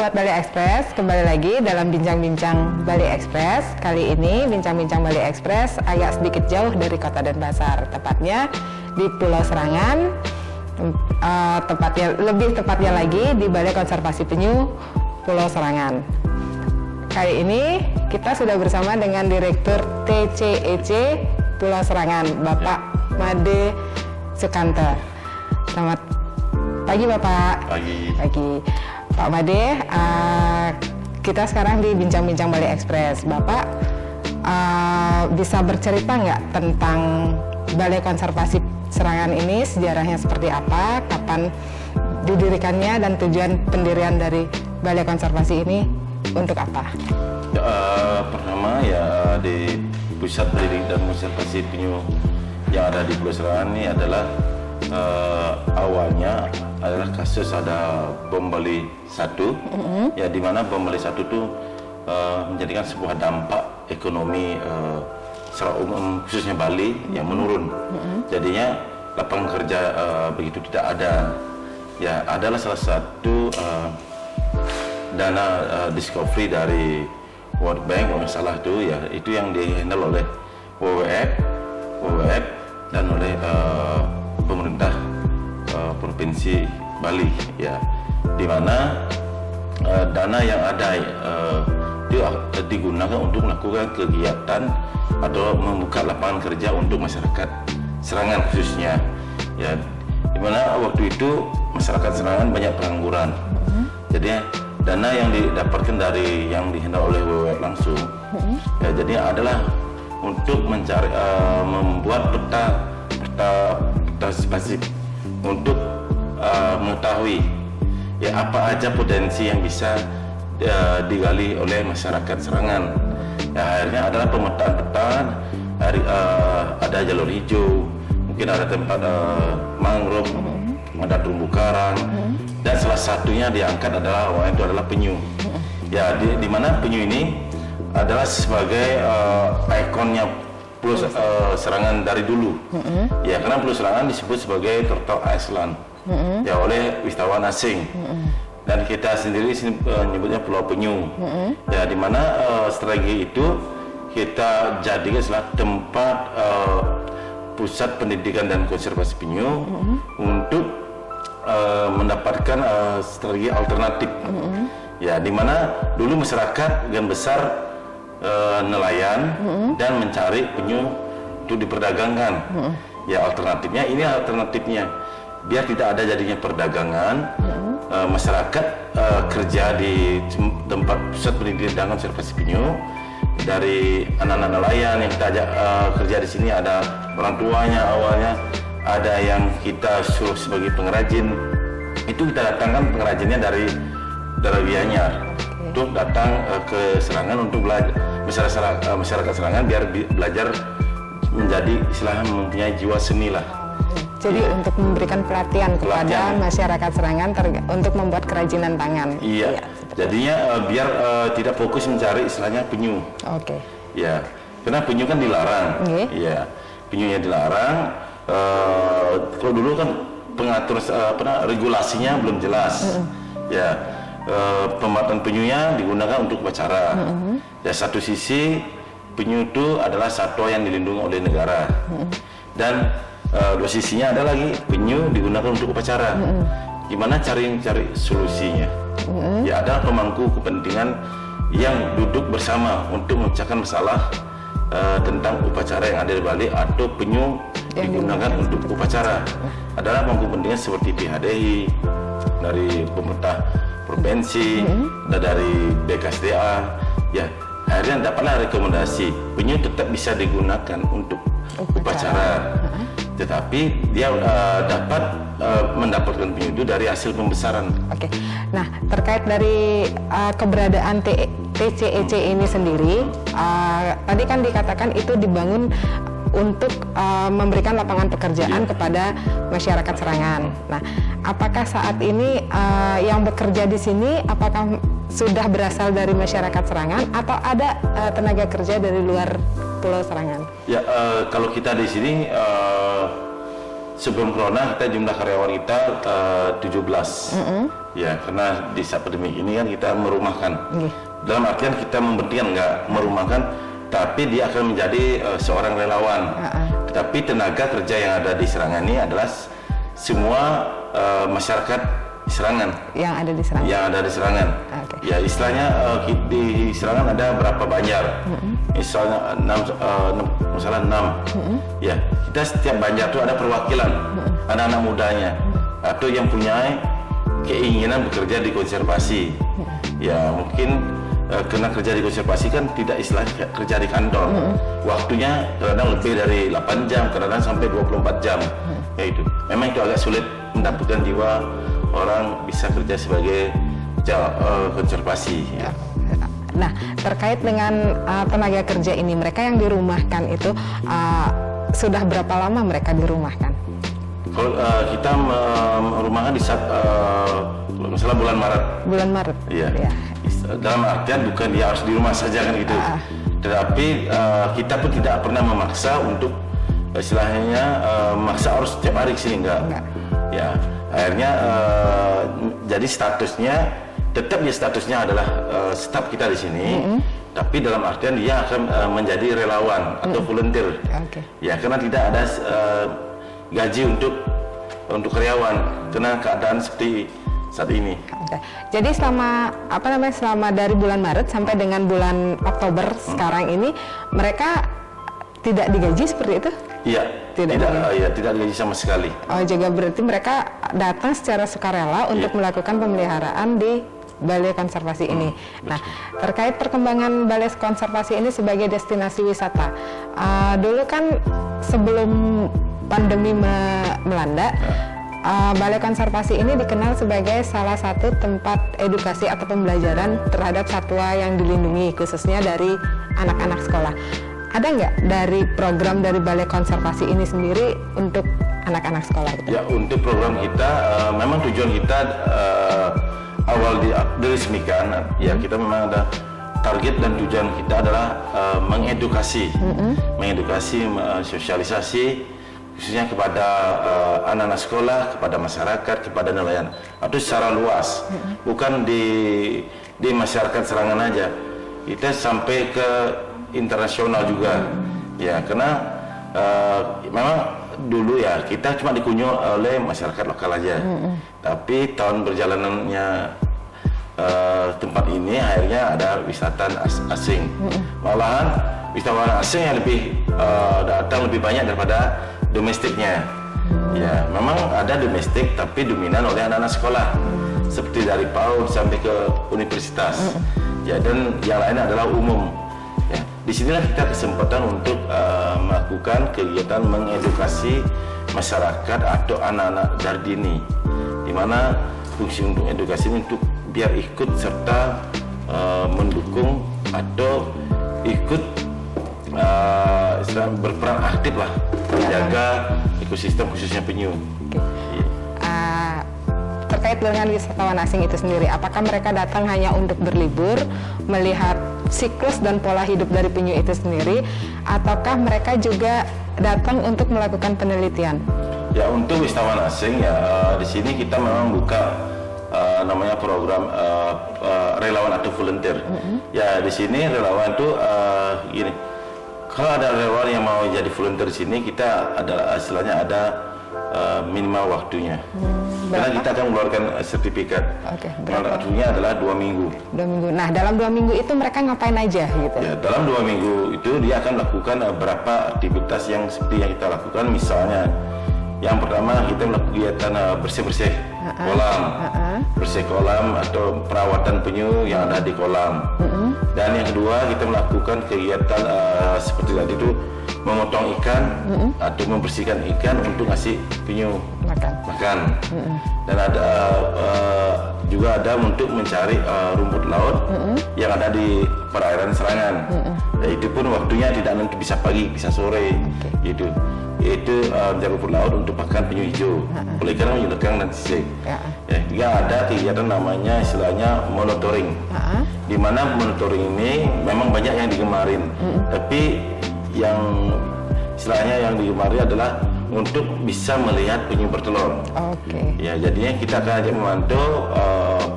Sobat Bali Express, kembali lagi dalam Bincang-Bincang Bali Express. Kali ini Bincang-Bincang Bali Express agak sedikit jauh dari Kota Denpasar, tepatnya di Pulau Serangan, lebih tepatnya lagi di Balai Konservasi Penyu Pulau Serangan. Kali ini kita sudah bersama dengan Direktur TCEC Pulau Serangan, Bapak Made Sukanto. Selamat pagi Bapak. Pagi. Pak Made, kita sekarang di Bincang-Bincang Bali Express. Bapak bisa bercerita nggak tentang Balai Konservasi Serangan ini, sejarahnya seperti apa, kapan didirikannya, dan tujuan pendirian dari Balai Konservasi ini untuk apa? Pertama ya, di Pusat Pendidikan dan Konservasi Penyu yang ada di Pulau Serangan ini adalah awalnya adalah kasus ada bom Bali 1, ya di mana bom Bali 1 itu menjadikan sebuah dampak ekonomi secara umum khususnya Bali yang menurun. Jadinya lapangan kerja begitu tidak ada. Ya adalah salah satu dana discovery dari World Bank kalau salah itu, ya itu yang dihandle oleh WWF dan oleh pemerintah provinsi Bali, ya, di mana dana yang ada itu digunakan untuk melakukan kegiatan atau membuka lapangan kerja untuk masyarakat Serangan khususnya, ya, di mana waktu itu masyarakat Serangan banyak pengangguran. Jadi dana yang didapatkan dari yang dihandle oleh WWF langsung, ya, jadi adalah untuk mencari membuat peta spesifik untuk mengetahui ya apa aja potensi yang bisa digali oleh masyarakat Serangan. Ya, akhirnya adalah pemetaan peta, ada jalur hijau, mungkin ada tempat mangrove, ada terumbu karang, dan salah satunya diangkat adalah itu adalah penyu. Ya, di mana penyu ini adalah sebagai ikonnya Pulau Serangan dari dulu. Ya, karena Pulau Serangan disebut sebagai Turtle Island, ya, oleh wisatawan asing. Dan kita sendiri menyebutnya Pulau Penyu. Ya, di mana strategi itu kita jadikan sebagai tempat pusat pendidikan dan konservasi penyu untuk mendapatkan strategi alternatif. Ya, di mana dulu masyarakat gan besar nelayan dan mencari penyu untuk diperdagangkan. Ya, alternatifnya ini alternatifnya biar tidak ada jadinya perdagangan. Masyarakat kerja di tempat pusat pendidikan dan konservasi penyu, dari anak-anak nelayan yang kita ajak kerja di sini, ada orang tuanya awalnya, ada yang kita suruh sebagai pengrajin. Itu kita datangkan pengrajinnya dari Gianyar untuk datang ke Serangan untuk belajar, masyarakat Serangan biar belajar menjadi istilahnya mempunyai jiwa seni lah. Jadi untuk memberikan pelatihan kepada masyarakat Serangan untuk membuat kerajinan tangan. Iya. Jadinya biar tidak fokus mencari istilahnya penyu. Oke. Ya, karena penyu kan dilarang. Iya. Penyunya dilarang. Kalau dulu kan pengatur regulasinya belum jelas. Ya, pemanfaatan penyunya digunakan untuk upacara. Ya, satu sisi penyu itu adalah satwa yang dilindungi oleh negara. Dan dua sisinya ada lagi penyu digunakan untuk upacara. Gimana cari solusinya? Ya, ada pemangku kepentingan yang duduk bersama untuk memecahkan masalah tentang upacara yang ada di Bali atau penyu digunakan untuk upacara. Adalah pemangku kepentingan seperti PHDI, dari pemerintah provinsi, dan dari BKSDA. Ya, akhirnya dapatlah rekomendasi penyu tetap bisa digunakan untuk upacara. Tetapi dia dapat mendapatkan penyu itu dari hasil pembesaran. Oke. Nah, terkait dari keberadaan TCEC ini sendiri, tadi kan dikatakan itu dibangun untuk memberikan lapangan pekerjaan kepada masyarakat Serangan. Nah, apakah saat ini yang bekerja di sini apakah sudah berasal dari masyarakat Serangan atau ada tenaga kerja dari luar Pulau Serangan? Ya, kalau kita di sini sebelum corona kita jumlah karyawan kita 17. Ya, karena di saat pandemi ini kan kita merumahkan. Dalam artian kita memberhentikan, nggak merumahkan, tapi dia akan menjadi seorang relawan. Tetapi tenaga kerja yang ada di Serangan ini adalah semua masyarakat Serangan. Yang ada di Serangan. Yang ada di Serangan. Okay. Ya, istilahnya di Serangan ada berapa banjar. Misalnya 6. Ya, kita setiap banjar itu ada perwakilan, anak-anak mudanya, atau yang punya keinginan bekerja di konservasi. Ya, mungkin kena kerja di konservasi kan tidak istilahnya kerja di kantor. Waktunya kadang lebih dari 8 jam, kadang sampai 24 jam. Ya itu. Memang itu agak sulit mendapatkan jiwa orang bisa kerja sebagai konservasi. Ya. Nah, terkait dengan tenaga kerja ini, mereka yang dirumahkan itu sudah berapa lama mereka dirumahkan? Kalau kita merumahkan di saat misalnya bulan Maret. Bulan Maret. Iya. Ya. Dalam artian bukan dia harus di rumah saja kan gitu. Tetapi kita pun tidak pernah memaksa untuk istilahnya maksa harus setiap hari kesini enggak. Ya, akhirnya jadi tetap statusnya adalah staf kita di sini. Tapi dalam artian dia akan menjadi relawan atau volunteer. Ya, karena tidak ada gaji untuk karyawan karena keadaan seperti saat ini. Jadi selama dari bulan Maret sampai dengan bulan Oktober sekarang ini mereka tidak digaji seperti itu? Iya, tidak digaji sama sekali. Oh, juga berarti mereka datang secara sukarela untuk melakukan pemeliharaan di Balai Konservasi ini. Nah, terkait perkembangan Balai Konservasi ini sebagai destinasi wisata, dulu kan sebelum pandemi melanda, Balai Konservasi ini dikenal sebagai salah satu tempat edukasi atau pembelajaran terhadap satwa yang dilindungi, khususnya dari anak-anak sekolah. Ada nggak dari program dari Balai Konservasi ini sendiri untuk anak-anak sekolah itu? Ya, untuk program kita, memang tujuan kita awal diresmikan, ya kita memang ada target dan tujuan kita adalah mengedukasi, sosialisasi, khususnya kepada anak-anak sekolah, kepada masyarakat, kepada nelayan, atau secara luas, bukan di masyarakat Serangan aja, kita sampai ke internasional juga, ya karena memang dulu ya kita cuma dikunjungi oleh masyarakat lokal aja, tapi tahun berjalanannya tempat ini akhirnya ada wisatawan asing, malahan wisatawan asing yang datang lebih banyak daripada domestiknya. Ya, memang ada domestik tapi dominan oleh anak-anak sekolah, seperti dari PAUD sampai ke universitas. Ya, dan yang lain adalah umum. Ya, di sinilah kita kesempatan untuk melakukan kegiatan mengedukasi masyarakat atau anak-anak dari dini, di mana fungsi untuk edukasi ini untuk biar ikut serta mendukung atau ikut berperan aktif lah menjaga ekosistem khususnya penyu. Terkait dengan wisatawan asing itu sendiri, apakah mereka datang hanya untuk berlibur, melihat siklus dan pola hidup dari penyu itu sendiri, ataukah mereka juga datang untuk melakukan penelitian? Ya, untuk wisatawan asing ya di sini kita memang buka namanya program relawan atau volunteer. Ya, di sini relawan itu gini. Kalau ada relawan yang mau jadi volunteer di sini, kita ada istilahnya ada minimal waktunya. Karena kita akan mengeluarkan sertifikat. Waktunya adalah 2 minggu. 2 minggu. Nah, dalam 2 minggu itu mereka ngapain aja gitu? Ya, dalam 2 minggu itu dia akan melakukan beberapa aktivitas yang seperti yang kita lakukan. Misalnya, yang pertama kita melakukan kegiatan bersih-bersih kolam, bersih kolam atau perawatan penyu yang ada di kolam. Dan yang kedua kita melakukan kegiatan seperti tadi itu memotong ikan atau membersihkan ikan untuk ngasih penyu makan. Dan ada juga ada untuk mencari rumput laut yang ada di perairan Serangan. Dan itu pun waktunya tidak nanti bisa pagi, bisa sore, gitu. Itu mencari rumput laut untuk makan penyu hijau, ikan menyedekang dan sisik. Ya, ada kegiatan namanya istilahnya monitoring, di mana monitoring ini memang banyak yang digemarin, tapi yang istilahnya yang digemari adalah untuk bisa melihat penyu bertelur. Oke. Ya, jadinya kita akan ajak membantu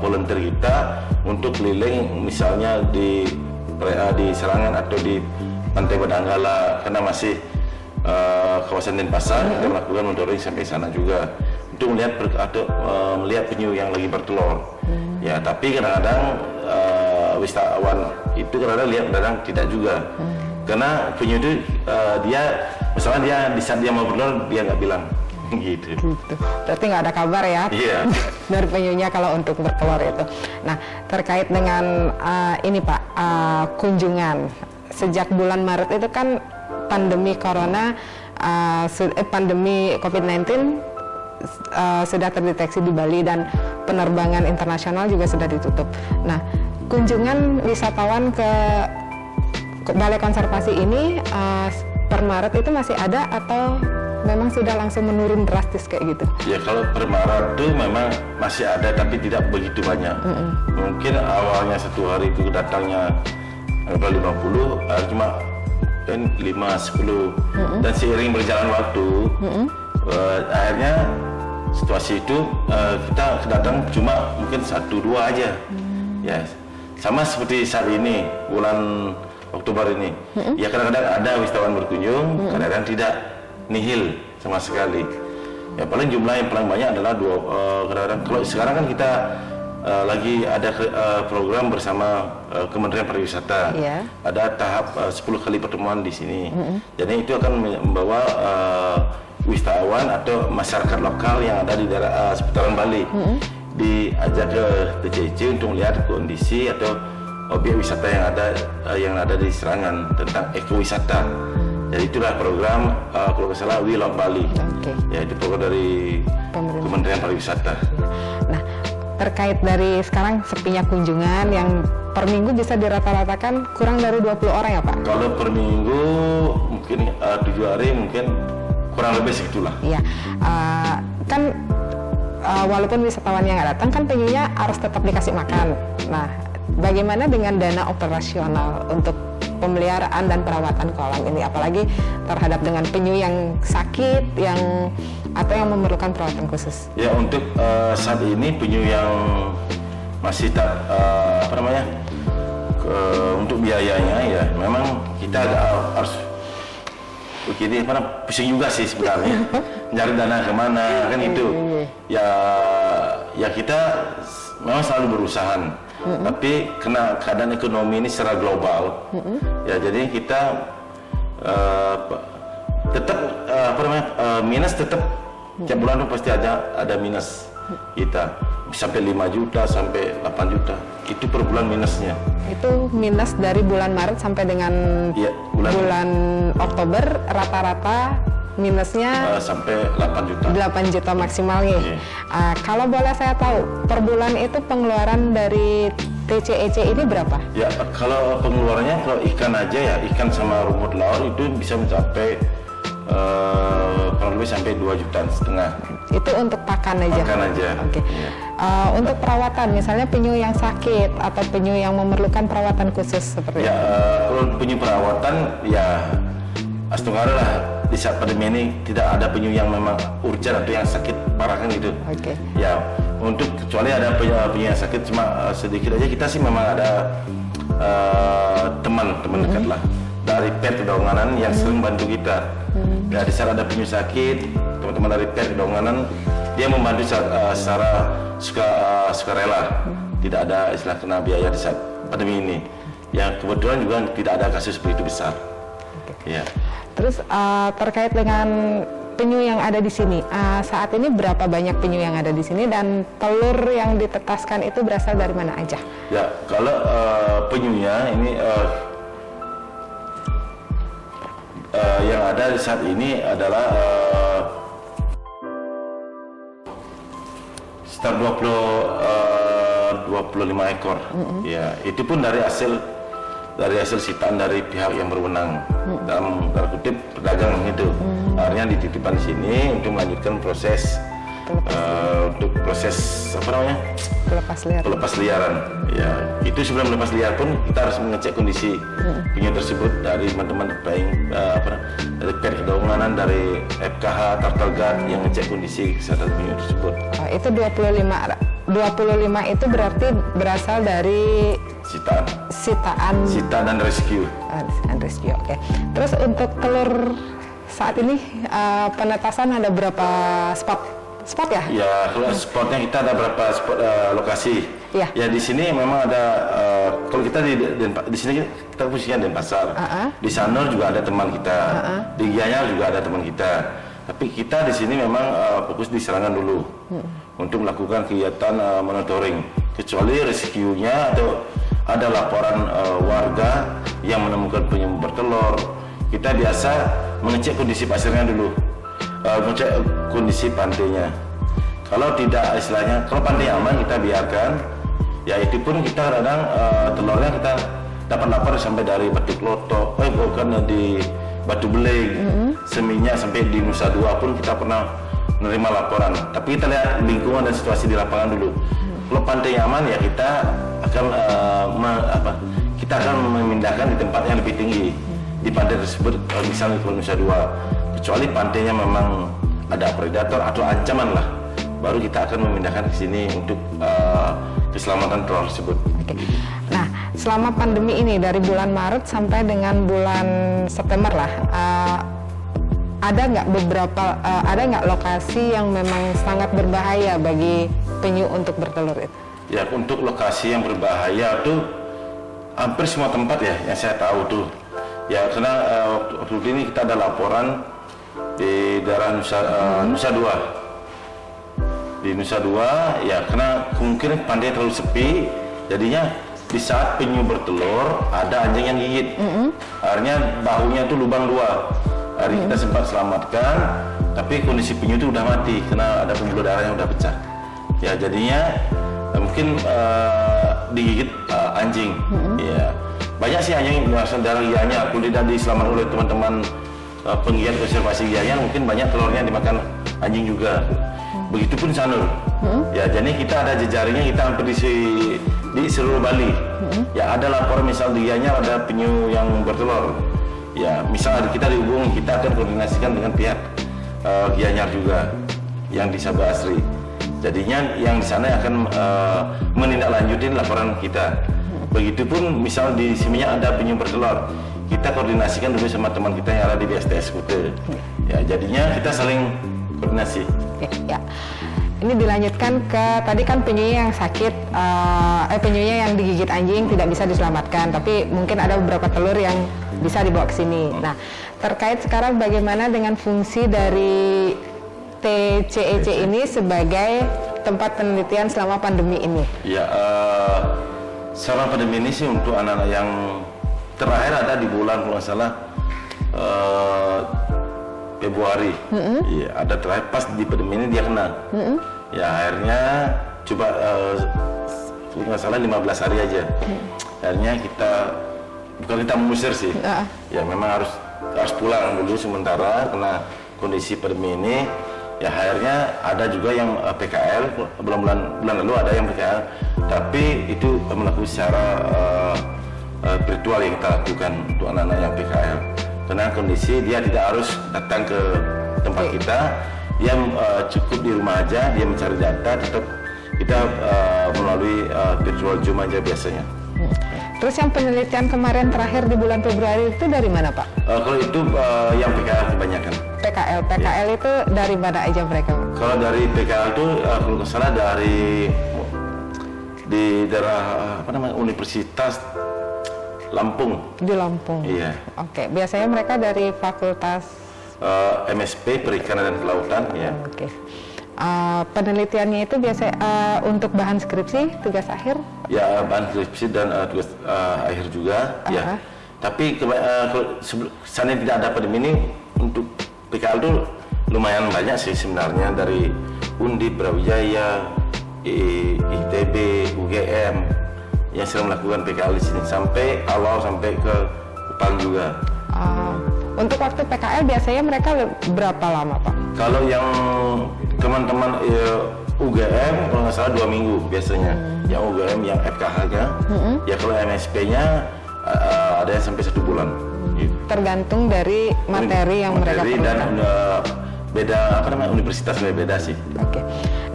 volunteer kita untuk keliling, misalnya di Serangan atau di Pantai Badanggala, karena masih kawasan Denpasar, kita melakukan monitoring sampai sana juga untuk melihat melihat penyu yang lagi bertelur. Ya, tapi kadang-kadang wisatawan itu kadang-kadang lihat, kadang tidak juga. Karena penyu itu misalnya dia di saat dia mau bertelur dia nggak bilang. Gitu. Berarti nggak ada kabar ya dari penyunya kalau untuk bertelur itu. Nah, terkait dengan ini Pak, kunjungan sejak bulan Maret itu kan pandemi corona, pandemi COVID-19 sudah terdeteksi di Bali dan penerbangan internasional juga sudah ditutup. Nah, kunjungan wisatawan ke Balai Konservasi ini per Maret itu masih ada atau memang sudah langsung menurun drastis kayak gitu? Ya, kalau per Maret itu memang masih ada tapi tidak begitu banyak. Mungkin awalnya satu hari itu datangnya 50, cuma 5-10 dan seiring berjalan waktu akhirnya situasi itu kita datang cuma mungkin 1-2 aja. Ya, sama seperti saat ini bulan Oktober ini. Ya, kadang-kadang ada wisatawan berkunjung, kadang-kadang tidak, nihil sama sekali. Ya, paling jumlah yang paling banyak adalah kadang-kadang. Kalau sekarang kan kita lagi ada program bersama Kementerian Pariwisata. Ada tahap 10 kali pertemuan di sini. Jadi itu akan membawa wisatawan atau masyarakat lokal yang ada di daerah seputaran Bali diajak ke TCC untuk melihat kondisi atau objek wisata yang ada di Serangan tentang ekowisata. Jadi itulah program kalau nggak salah We Love Bali. Ya, itu program dari Kementerian Pariwisata. Nah, terkait dari sekarang sepinya kunjungan yang per minggu bisa dirata-ratakan kurang dari 20 orang ya Pak? Kalau per minggu mungkin 7 hari mungkin kurang lebih segitulah. Iya, kan walaupun wisatawan yang nggak datang kan penyunya harus tetap dikasih makan. Nah, bagaimana dengan dana operasional untuk pemeliharaan dan perawatan kolam ini, apalagi terhadap dengan penyu yang sakit atau yang memerlukan perawatan khusus? Ya, untuk saat ini penyu yang masih untuk biayanya ya memang kita harus begini, pusing juga sih sebenarnya nyari dana kemana kan itu. Ya kita memang selalu berusaha. Tapi kena keadaan ekonomi ini secara global, ya jadi kita tetap minus tetap tiap bulan pasti ada minus kita sampai 5 juta sampai 8 juta itu per bulan minusnya. Itu minus dari bulan Maret sampai dengan bulan Oktober rata-rata minusnya sampai 8 juta. 8 juta maksimal nih. Kalau boleh saya tahu, per bulan itu pengeluaran dari TCEC ini berapa? Ya, kalau pengeluarannya kalau ikan aja ya, ikan sama rumput laut itu bisa mencapai kurang lebih sampai 2,5 juta. Itu untuk pakan aja? Pakan aja. Oke. Untuk perawatan, misalnya penyu yang sakit atau penyu yang memerlukan perawatan khusus seperti itu? Kalau penyu perawatan ya astungara lah. Di saat pandemi ini tidak ada penyu yang memang urgent atau yang sakit parah kan gitu. Ya, untuk kecuali ada penyu yang sakit cuma sedikit aja, kita sih memang ada teman dekat lah dari PET Donganan yang sering bantu kita. Ya, di saat ada penyu sakit, teman-teman dari PET Donganan dia membantu secara sukarela. Tidak ada istilah kena biaya di saat pandemi ini. Yang kebetulan juga tidak ada kasus begitu besar. Ya. Terus terkait dengan penyu yang ada di sini, saat ini berapa banyak penyu yang ada di sini dan telur yang ditetaskan itu berasal dari mana aja? Ya, kalau penyunya ini yang ada di saat ini adalah sekitar 25 ekor. Ya, itu pun dari hasil sitaan dari pihak yang berwenang, dalam tanda kutip pedagang itu. Akhirnya dititipkan di sini untuk melanjutkan proses untuk proses apa namanya pelepas liaran. Ya itu sebelum melepas liar pun kita harus mengecek kondisi penyu tersebut dari teman-teman dari pihak kedaunganan, dari FKH, Turtle Guard yang ngecek kondisi kesehatan penyu tersebut. Itu 25 itu berarti berasal dari sitaan dan rescue. Oke. Terus untuk telur saat ini penetasan ada berapa spot ya? Ya, kalau spotnya kita ada berapa spot lokasi. Ya di sini memang ada kalau kita di sini kita posisinya Denpasar. Di Sanur juga ada teman kita. Di Gianyar juga ada teman kita. Tapi kita di sini memang fokus di Serangan dulu untuk melakukan kegiatan monitoring. Kecuali rescue-nya atau ada laporan warga yang menemukan penyu bertelur, kita biasa mengecek kondisi pasirnya dulu, mengecek kondisi pantainya. Kalau tidak, istilahnya kalau pantai aman kita biarkan. Ya itu pun kita kadang telurnya kita dapat lapor sampai dari Batu Klotok, bukan di Batu Beling, Seminyak sampai di Nusa Dua pun kita pernah menerima laporan. Tapi kita lihat lingkungan dan situasi di lapangan dulu. Kalau pantai aman ya kita akan memindahkan di tempat yang lebih tinggi di pantai tersebut, misalnya di Nusa Dua. Kecuali pantainya memang ada predator atau ancaman lah, baru kita akan memindahkan ke sini untuk keselamatan telur tersebut. Nah, selama pandemi ini dari bulan Maret sampai dengan bulan September lah, ada nggak lokasi yang memang sangat berbahaya bagi penyu untuk bertelur itu? Ya, untuk lokasi yang berbahaya tuh hampir semua tempat ya yang saya tahu tuh. Ya karena waktu ini kita ada laporan di daerah Nusa Dua. Di Nusa Dua ya karena kemungkinan pantai terlalu sepi, jadinya di saat penyu bertelur ada anjing yang gigit. Akhirnya bahunya tuh lubang 2. Hari kita sempat selamatkan, tapi kondisi penyu itu udah mati karena ada pembuluh darah yang udah pecah. Ya jadinya mungkin digigit anjing. Ya banyak sih anjing yang berasal dari Gianyar, pun tidak diselamatkan oleh teman-teman penggiat konservasi Gianyar, mungkin banyak telurnya dimakan anjing juga. Begitupun Sanur. Ya jadi kita ada jejaringnya, kita hampir di seluruh Bali. Ya ada laporan misal di Gianyar ada penyu yang bertelur. Ya misal kita dihubungi, kita akan koordinasikan dengan pihak Gianyar juga yang di Sabah Asri. Jadinya yang di sana akan menindaklanjuti laporan kita. Begitupun misal di Seminyak ada penyu bertelur, kita koordinasikan dulu sama teman kita yang ada di BSTS Kute. Ya jadinya kita saling koordinasi. Ya. Ini dilanjutkan ke tadi kan penyunya yang sakit, penyunya yang digigit anjing tidak bisa diselamatkan, tapi mungkin ada beberapa telur yang bisa dibawa ke sini. Nah, terkait sekarang bagaimana dengan fungsi dari TCEC ini sebagai tempat penelitian selama pandemi ini? Ya, selama pandemi ini sih untuk anak-anak yang terakhir ada di bulan kalau nggak salah Februari. Ya, ada terakhir pas di pandemi ini dia kena. Ya akhirnya coba nggak salah 15 hari aja. Akhirnya bukan kita mengusir sih. Ya memang harus pulang dulu sementara karena kondisi pandemi ini. Ya akhirnya ada juga yang PKL bulan lalu ada yang PKL, tapi itu melakukan secara virtual yang kita lakukan untuk anak-anak yang PKL. Karena kondisi dia tidak harus datang ke tempat kita, dia cukup di rumah aja, dia mencari data, tetap kita melalui virtual Zoom aja biasanya. Terus yang penelitian kemarin terakhir di bulan Februari itu dari mana Pak? Kalau itu yang PKL kebanyakan. PKL itu dari mana aja mereka? Kalau dari PKL itu kalau nggak salah di daerah Universitas Lampung. Di Lampung. Iya. Oke. Biasanya mereka dari Fakultas MSP Perikanan dan Kelautan. Ya. Oke. Penelitiannya itu biasa untuk bahan skripsi, tugas akhir? Ya bahan skripsi dan tugas akhir juga. Ya. Tapi seandainya tidak ada pandemi ini untuk PKL itu lumayan banyak sih sebenarnya, dari Undip, Brawijaya, ITB, UGM yang sedang melakukan PKL di sini sampai ke Kupang juga. Untuk waktu PKL biasanya mereka berapa lama, Pak? Kalau yang teman-teman UGM kalau nggak salah 2 minggu biasanya. Yang UGM, yang FKH-nya, ya kalau MSP-nya ada yang sampai 1 bulan. Gitu. Tergantung dari materi yang mereka dan perlukan. beda universitas beda sih. Oke.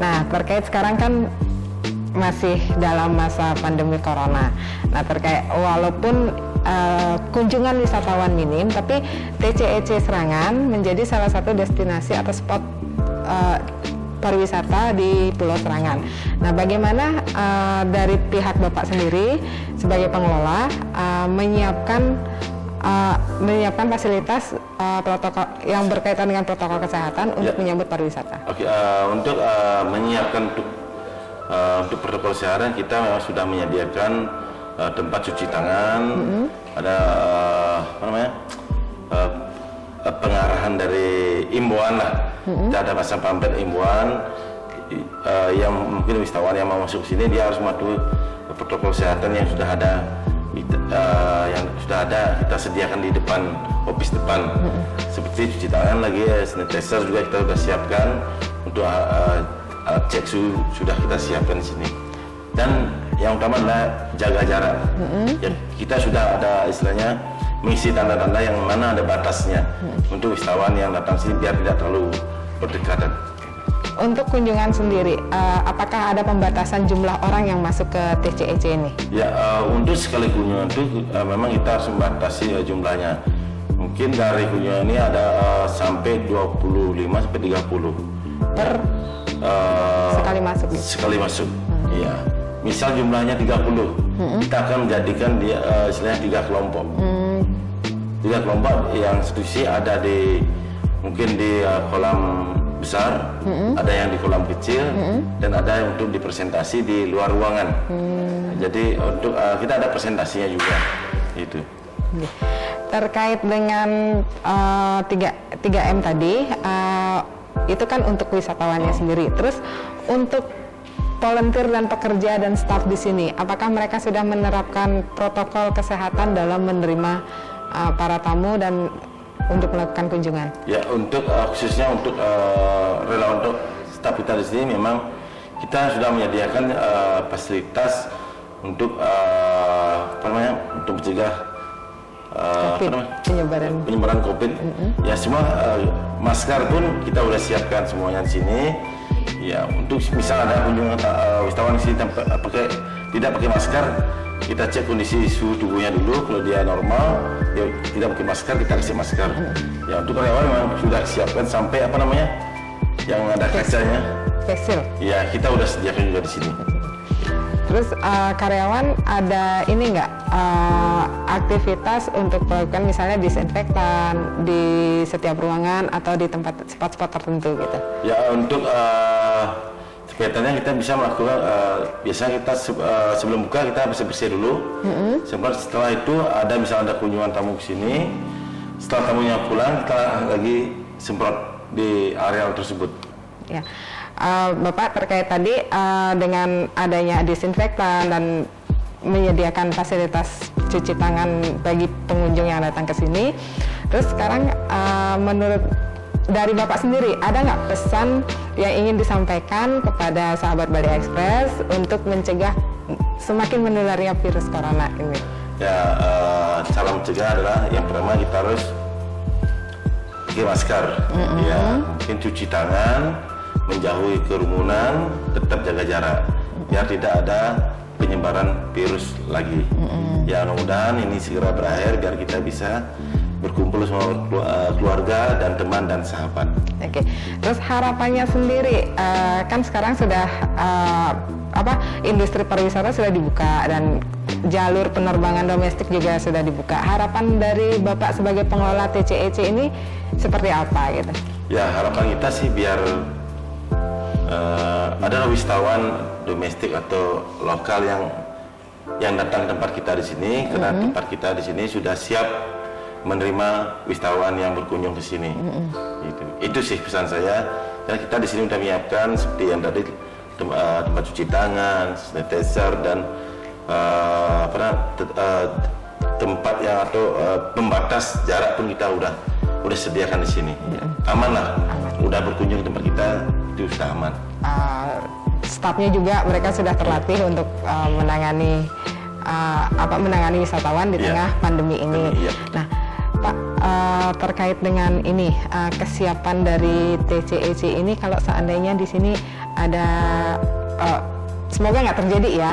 Nah, terkait sekarang kan masih dalam masa pandemi corona. Nah, terkait walaupun kunjungan wisatawan minim, tapi TCEC Serangan menjadi salah satu destinasi atau spot pariwisata di Pulau Serangan. Nah, bagaimana dari pihak Bapak sendiri sebagai pengelola menyiapkan fasilitas protokol yang berkaitan dengan protokol kesehatan untuk menyambut pariwisata? Oke, untuk menyiapkan untuk protokol kesehatan kita memang sudah menyediakan tempat cuci tangan, ada pengarahan dari imbauan lah. Kita ada pasang pamflet imbauan yang mungkin wisatawan yang mau masuk sini dia harus mematuhi protokol kesehatan yang sudah ada. Kita sediakan di depan office depan, seperti cuci tangan lagi, sanitizer juga kita sudah siapkan, untuk alat cek suhu sudah kita siapkan di sini, dan yang utama adalah jaga jarak. Ya, kita sudah ada istilahnya mengisi tanda-tanda yang mana ada batasnya untuk wisatawan yang datang sini biar tidak terlalu berdekatan. Untuk kunjungan sendiri, apakah ada pembatasan jumlah orang yang masuk ke TCEC ini? Ya, untuk sekali kunjungan itu memang kita harus membatasi jumlahnya. Mungkin dari kunjungan ini ada sampai 25 sampai 30 per sekali masuk. Sekali masuk. Iya. Misal jumlahnya 30, kita akan menjadikan dia istilahnya 3 kelompok. 3 kelompok yang institusi ada di mungkin di kolam besar, ada yang di kolam kecil, dan ada yang untuk dipresentasi di luar ruangan. Jadi untuk kita ada presentasinya juga, itu. Terkait dengan 3M tadi, itu kan untuk wisatawannya sendiri. Terus untuk volunteer dan pekerja dan staf di sini, apakah mereka sudah menerapkan protokol kesehatan dalam menerima para tamu dan untuk melakukan kunjungan? Ya, untuk khususnya untuk relawan untuk staf kita di sini memang kita sudah menyediakan fasilitas untuk untuk mencegah penyebaran COVID. Ya, semua masker pun kita sudah siapkan semuanya di sini. Ya, untuk misal ada kunjungan wisatawan di sini tidak pakai masker, kita cek kondisi suhu tubuhnya dulu. Kalau dia normal, dia tidak pakai masker, kita kasih masker. Ya, untuk karyawan memang sudah siapkan sampai yang ada kacanya. Facial. Ya, kita udah sediakan juga di sini. Terus karyawan ada ini nggak aktivitas untuk melakukan misalnya disinfektan di setiap ruangan atau di tempat spot-spot tertentu gitu? Ya, untuk disinfektannya kita bisa melakukan biasanya kita sebelum buka kita bersih-bersih dulu. Setelah itu ada misalnya ada kunjungan tamu ke sini, setelah tamunya pulang kita lagi semprot di area tersebut. Ya. Bapak terkait tadi dengan adanya disinfektan dan menyediakan fasilitas cuci tangan bagi pengunjung yang datang ke sini. Terus sekarang menurut dari Bapak sendiri, ada nggak pesan yang ingin disampaikan kepada sahabat Bali Express untuk mencegah semakin menularnya virus corona ini? Ya, cara mencegah adalah yang pertama kita harus pakai masker, ya, mungkin cuci tangan, menjauhi kerumunan, tetap jaga jarak, biar tidak ada penyebaran virus lagi. Ya, mudah-mudahan ini segera berakhir biar kita bisa berkumpul semua keluarga dan teman dan sahabat. Oke. Terus harapannya sendiri, kan sekarang sudah industri pariwisata sudah dibuka dan jalur penerbangan domestik juga sudah dibuka. Harapan dari Bapak sebagai pengelola TCEC ini seperti apa gitu? Ya, harapan kita sih biar ada wisatawan domestik atau lokal yang datang tempat kita di sini, karena tempat kita di sini sudah siap menerima wisatawan yang berkunjung ke sini. Itu sih pesan saya. Dan kita di sini sudah menyiapkan seperti yang tadi tempat cuci tangan, sanitizer, dan tempat yang atau pembatas jarak pun kita sudah udah sediakan di sini. Aman lah. Udah berkunjung ke tempat kita itu sudah aman. Stafnya juga mereka sudah terlatih untuk menangani wisatawan di tengah pandemi ini. Nah, Pak, terkait dengan ini kesiapan dari TCEC ini, kalau seandainya di sini ada semoga nggak terjadi ya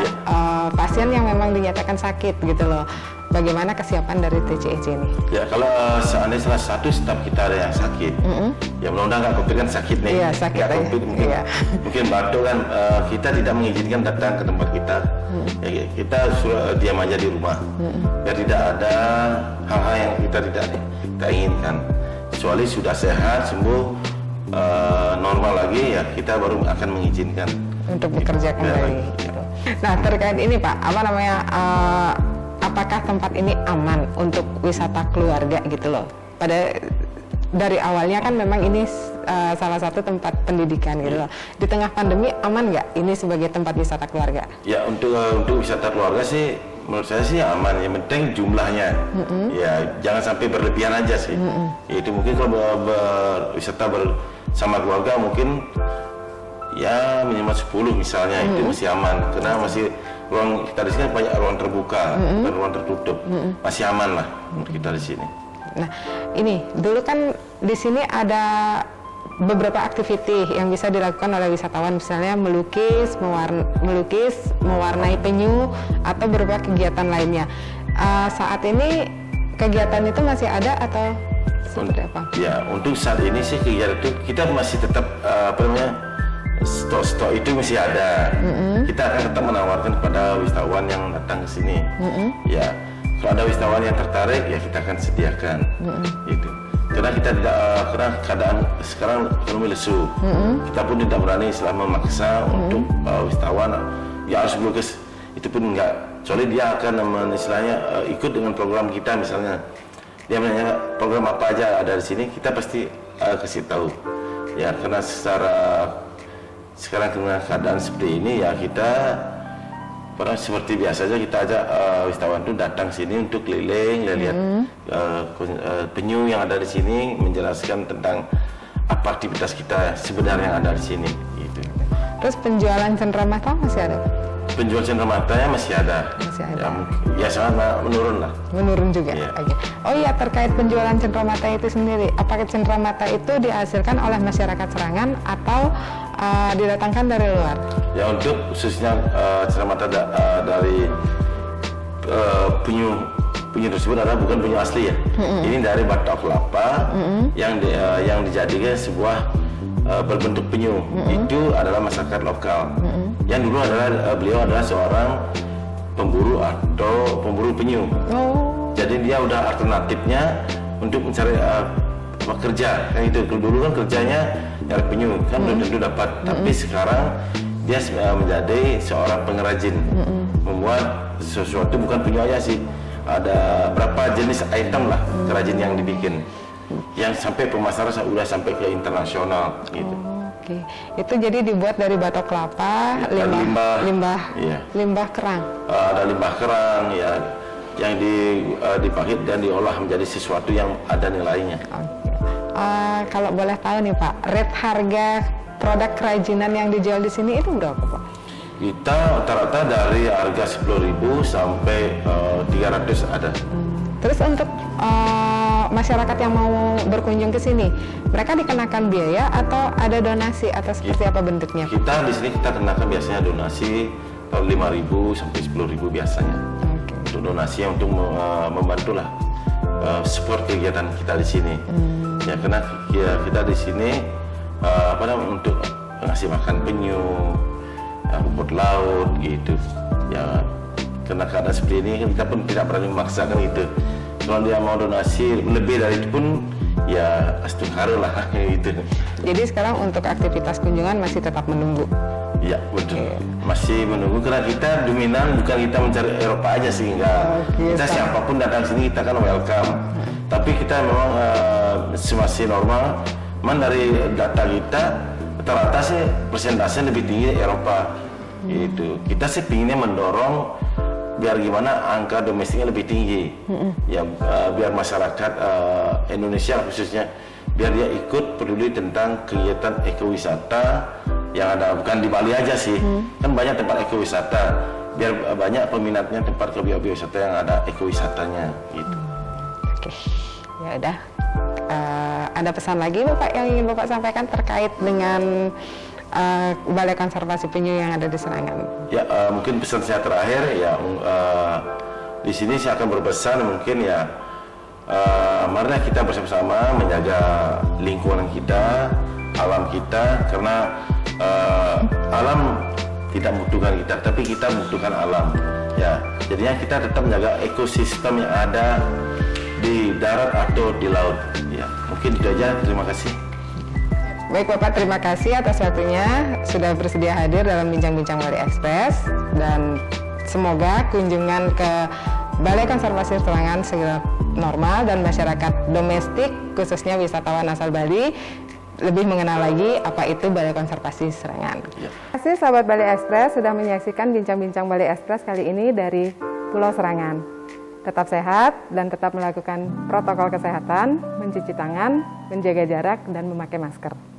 pasien yang memang dinyatakan sakit gitu loh, bagaimana kesiapan dari TCEC ini? Ya, kalau seandainya salah satu staf kita ada yang sakit, ya mudah-mudahan nggak COVID kan sakit nih. Iya, sakit. Nggak COVID, mungkin batuk kan, kita tidak mengizinkan datang ke tempat kita. Ya, kita suruh diam aja di rumah, biar tidak ada hal-hal yang kita tidak inginkan. Kecuali sudah sehat, sembuh, normal lagi, ya kita baru akan mengizinkan untuk bekerja kembali. Nah, terkait ini Pak, apakah tempat ini aman untuk wisata keluarga gitu loh? Dari awalnya kan memang ini salah satu tempat pendidikan gitu loh. Di tengah pandemi aman nggak ini sebagai tempat wisata keluarga? Ya, untuk wisata keluarga sih menurut saya sih aman. Yang penting jumlahnya, ya jangan sampai berlebihan aja sih. Itu mungkin kalau berwisata bersama keluarga mungkin ya minimal 10 misalnya, itu masih aman karena masih ruang kita di sini banyak ruang terbuka, bukan ruang tertutup, masih aman lah untuk kita di sini. Nah, ini dulu kan di sini ada beberapa aktiviti yang bisa dilakukan oleh wisatawan, misalnya melukis, mewarnai penyu, atau beberapa kegiatan lainnya. Saat ini kegiatan itu masih ada atau seperti apa? Ya, untuk saat ini sih kegiatan itu kita masih tetap stok itu masih ada. Kita akan tetap menawarkan kepada wisatawan yang datang ke sini. Ya, kalau ada wisatawan yang tertarik, ya kita akan sediakan. Gitu. Karena kita tidak, karena keadaan sekarang ekonomi lesu, kita pun tidak berani memaksa untuk wisatawan ya harus melukis, itu pun enggak. Soalnya dia akan istilahnya ikut dengan program kita, misalnya dia menanya program apa aja ada di sini, kita pasti kasih tahu. Ya, karena sekarang dengan keadaan seperti ini, ya kita seperti biasa aja kita ajak wisatawan itu datang sini untuk keliling, lihat penyu yang ada di sini, menjelaskan tentang apa aktivitas kita sebenarnya yang ada di sini. Gitu. Terus penjualan cenderamata masih ada? Penjualan cenderamata masih ada. Masih ada. Ya sangat menurun lah. Menurun juga. Iya. Okay. Oh iya, terkait penjualan cenderamata itu sendiri, apakah cenderamata itu dihasilkan oleh masyarakat Serangan atau didatangkan dari luar? Ya, untuk khususnya cenderamata dari penyu tersebut adalah bukan penyu asli ya. Ini dari batok kelapa yang dijadikan sebuah berbentuk penyu. Itu adalah masyarakat lokal. Yang dulu beliau adalah seorang pemburu penyu. Jadi dia udah alternatifnya untuk mencari kerja. Kan itu dulu kan kerjanya nyari penyu, kan belum tentu dapat. Tapi sekarang dia menjadi seorang pengrajin, membuat sesuatu, bukan penyu aja sih, ada berapa jenis item lah kerajin yang dibikin, yang sampai pemasaran udah sampai ke internasional gitu. Oke, itu jadi dibuat dari batok kelapa, limbah kerang. Ada limbah kerang ya, yang dipakit dan diolah menjadi sesuatu yang ada nilainya. Kalau boleh tahu nih Pak, rate harga produk kerajinan yang dijual di sini itu berapa Pak? Kita rata-rata dari harga 10.000 sampai 300 ada. Terus untuk masyarakat yang mau berkunjung ke sini, mereka dikenakan biaya atau ada donasi atau seperti apa bentuknya? Kita di sini kita kenakan biasanya donasi 5.000 sampai 10.000 biasanya. Untuk donasi untuk membantu lah support kegiatan kita di sini. Ya, karena kita di sini untuk ngasih makan penyu, rumput laut gitu. Ya, karena keadaan seperti ini kita pun tidak berani memaksakan itu. Kalau dia mau donasi lebih dari itu pun ya astuhara lah gitu. Jadi sekarang untuk aktivitas kunjungan masih tetap menunggu. Ya, betul. Masih menunggu karena kita dominan bukan kita mencari Eropa aja sih, enggak. Kita siapapun datang sini kita kan welcome. Tapi kita memang masih normal. Dari data kita rata-rata sih persentase lebih tinggi Eropa. Itu kita sih pinginnya mendorong biar gimana angka domestiknya lebih tinggi, ya biar masyarakat Indonesia khususnya biar dia ikut peduli tentang kegiatan ekowisata yang ada, bukan di Bali aja sih, kan banyak tempat ekowisata, biar banyak peminatnya tempat ekowisata yang ada ekowisatanya gitu. Oke, ya udah. Ada pesan lagi Bapak yang ingin Bapak sampaikan terkait dengan Balai Konservasi Penyu yang ada di Serangan? Ya, mungkin pesan saya terakhir ya, di sini saya akan berpesan mungkin ya, marilah kita bersama-sama menjaga lingkungan kita, alam kita, karena alam tidak membutuhkan kita, tapi kita membutuhkan alam. Ya, jadinya kita tetap menjaga ekosistem yang ada di darat atau di laut. Ya, mungkin itu aja. Terima kasih. Baik Bapak, terima kasih atas waktunya sudah bersedia hadir dalam Bincang-Bincang Bali Express, dan semoga kunjungan ke Balai Konservasi Serangan segera normal dan masyarakat domestik khususnya wisatawan asal Bali lebih mengenal lagi apa itu Balai Konservasi Serangan. Terima kasih sahabat Bali Express sudah menyaksikan Bincang-Bincang Bali Express kali ini dari Pulau Serangan. Tetap sehat dan tetap melakukan protokol kesehatan, mencuci tangan, menjaga jarak, dan memakai masker.